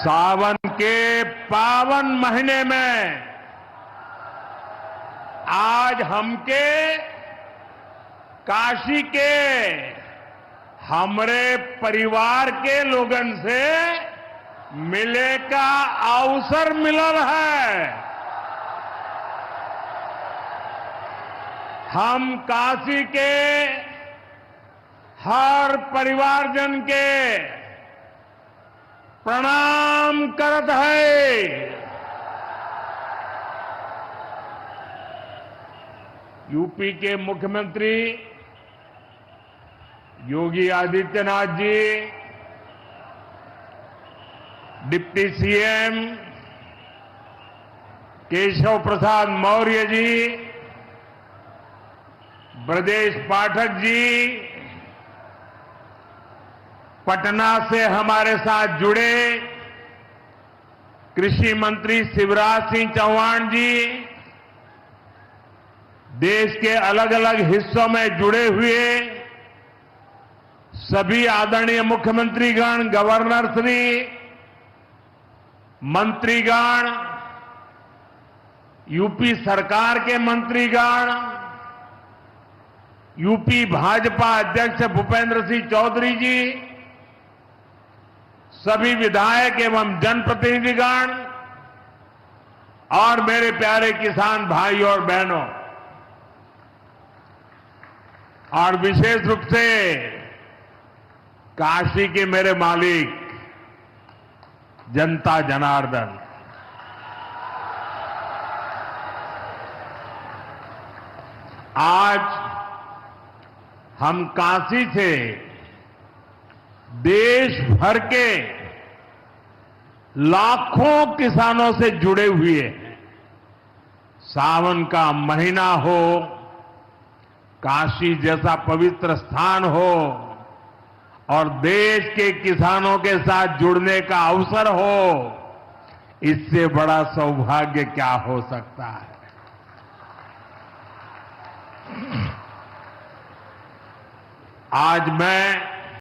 सावन के पावन महीने में आज हमके काशी के हमरे परिवार के लोगन से मिले का अवसर मिलल है। हम काशी के हर परिवारजन के प्रणाम करत है। यूपी के मुख्यमंत्री योगी आदित्यनाथ जी, डिप्टी सीएम केशव प्रसाद मौर्य जी, ब्रजेश पाठक जी, पटना से हमारे साथ जुड़े कृषि मंत्री शिवराज सिंह चौहान जी, देश के अलग अलग हिस्सों में जुड़े हुए सभी आदरणीय मुख्यमंत्रीगण, गवर्नर श्री, मंत्रीगण, यूपी सरकार के मंत्रीगण, यूपी भाजपा अध्यक्ष भूपेंद्र सिंह चौधरी जी, सभी विधायक एवं जनप्रतिनिधिगण और मेरे प्यारे किसान भाई और बहनों, और विशेष रूप से काशी के मेरे मालिक जनता जनार्दन, आज हम काशी से देश भर के लाखों किसानों से जुड़े हुए हैं। सावन का महीना हो, काशी जैसा पवित्र स्थान हो और देश के किसानों के साथ जुड़ने का अवसर हो, इससे बड़ा सौभाग्य क्या हो सकता है। आज मैं